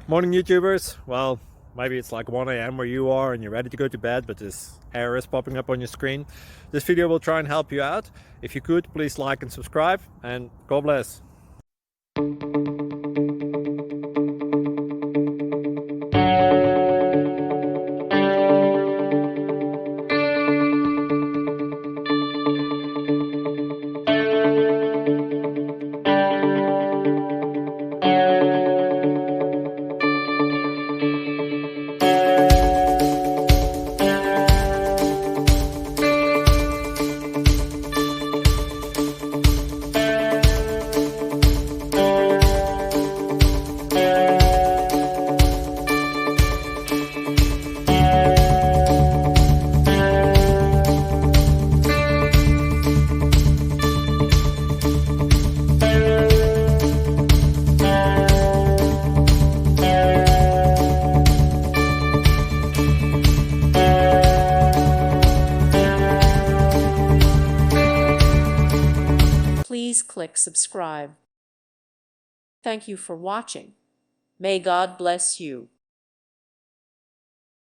Morning YouTubers. Well, maybe it's like 1 a.m. where you are and you're ready to go to bed, but this error is popping up on your screen. This video will try and help you out. If you could, please like and subscribe, and God bless. Please click subscribe. Thank you for watching. May God bless you.